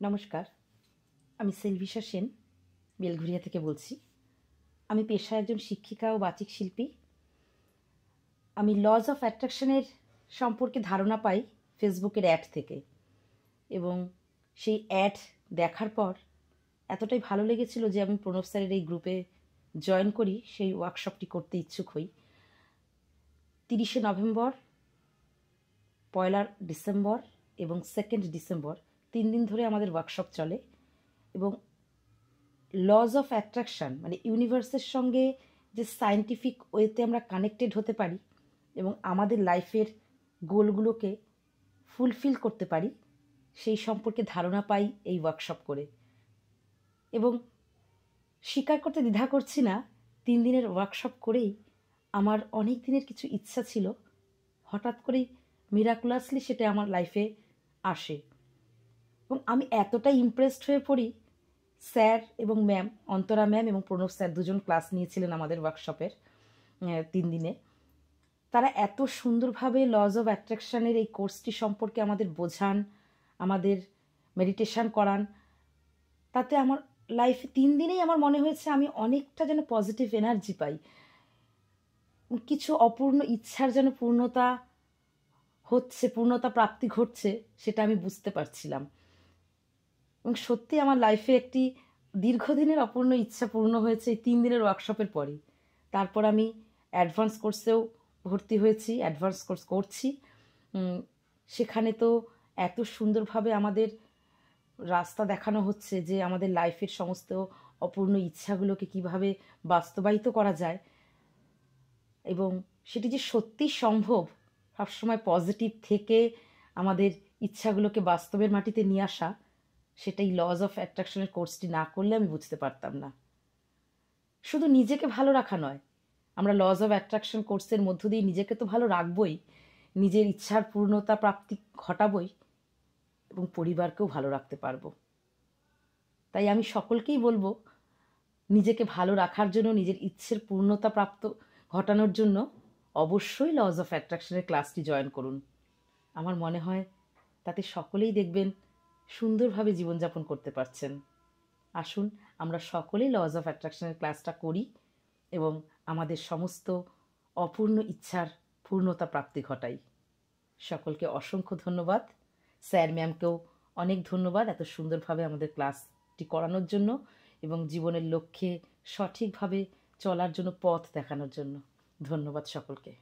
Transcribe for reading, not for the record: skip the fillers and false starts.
নমস্কার, আমি সেলভিশা সেন বেলঘরিয়া থেকে বলছি। আমি পেশায় একজন শিক্ষিকা ও বাচিক শিল্পী। আমি লজ অফ অ্যাট্রাকশনের সম্পর্কে ধারণা পাই ফেসবুকের অ্যাড থেকে, এবং সেই অ্যাড দেখার পর এতটাই ভালো লেগেছিল যে আমি প্রণব স্যারের এই গ্রুপে জয়েন করি, সেই ওয়ার্কশপটি করতে ইচ্ছুক হই। 30শে নভেম্বর, 1 ডিসেম্বর এবং 2 ডিসেম্বর 3 দিন ধরে আমাদের ওয়ার্কশপ চলে, এবং লজ অফ অ্যাট্রাকশান মানে ইউনিভার্সের সঙ্গে যে সায়েন্টিফিক ওয়েতে আমরা কানেক্টেড হতে পারি এবং আমাদের লাইফের গোলগুলোকে ফুলফিল করতে পারি, সেই সম্পর্কে ধারণা পাই এই ওয়ার্কশপ করে। এবং স্বীকার করতে দ্বিধা করছি না, 3 দিনের ওয়ার্কশপ করেই আমার অনেক দিনের কিছু ইচ্ছা ছিল, হঠাৎ করেই মিরাকুলাসলি সেটা আমার লাইফে আসে। এবং আমি এতটাই ইমপ্রেসড হয়ে পড়ি। স্যার এবং ম্যাম, অন্তরা ম্যাম এবং প্রণব স্যার দুজন ক্লাস নিয়েছিলেন আমাদের ওয়ার্কশপের 3 দিনে। তারা এত সুন্দরভাবে লজ অফ অ্যাট্রাকশানের এই কোর্সটি সম্পর্কে আমাদের বোঝান, আমাদের মেডিটেশন করান। তাতে আমার লাইফে 3 দিনেই আমার মনে হয়েছে আমি অনেকটা যেন পজিটিভ এনার্জি পাই, কিছু অপূর্ণ ইচ্ছার যেন পূর্ণতা প্রাপ্তি ঘটছে, সেটা আমি বুঝতে পারছিলাম। এবং সত্যি আমার লাইফে একটি দীর্ঘদিনের অপূর্ণ ইচ্ছা পূর্ণ হয়েছে এই 3 দিনের ওয়ার্কশপের পরই। তারপর আমি অ্যাডভান্স কোর্সেও ভর্তি হয়েছি, অ্যাডভান্স কোর্স করছি। সেখানে তো এত সুন্দরভাবে আমাদের রাস্তা দেখানো হচ্ছে যে আমাদের লাইফের সমস্ত অপূর্ণ ইচ্ছাগুলোকে কিভাবে বাস্তবায়িত করা যায়, এবং সেটি যে সত্যি সম্ভব সবসময় পজিটিভ থেকে আমাদের ইচ্ছাগুলোকে বাস্তবের মাটিতে নিয়ে আসা, সেটাই লজ অফ অ্যাট্রাকশনের কোর্সটি না করলে আমি বুঝতে পারতাম না। শুধু নিজেকে ভালো রাখা নয়, আমরা লজ অফ অ্যাট্রাকশন কোর্সের মধ্য দিয়ে নিজেকে তো ভালো রাখবই, নিজের ইচ্ছার পূর্ণতা প্রাপ্তি ঘটাবই, এবং পরিবারকেও ভালো রাখতে পারবো। তাই আমি সকলকেই বলবো, নিজেকে ভালো রাখার জন্য, নিজের ইচ্ছের পূর্ণতা প্রাপ্ত ঘটানোর জন্য অবশ্যই লজ অফ অ্যাট্রাকশনের ক্লাসটি জয়েন করুন। আমার মনে হয় তাতে সকলেই দেখবেন সুন্দরভাবে জীবনযাপন করতে পারছেন। আসুন আমরা সকলেই লজ অফ অ্যাট্রাকশনের ক্লাসটা করি এবং আমাদের সমস্ত অপূর্ণ ইচ্ছার পূর্ণতা প্রাপ্তি ঘটাই। সকলকে অসংখ্য ধন্যবাদ। স্যার ম্যামকেও অনেক ধন্যবাদ এত সুন্দরভাবে আমাদের ক্লাসটি করানোর জন্য এবং জীবনের লক্ষ্যে সঠিকভাবে চলার জন্য পথ দেখানোর জন্য। ধন্যবাদ সকলকে।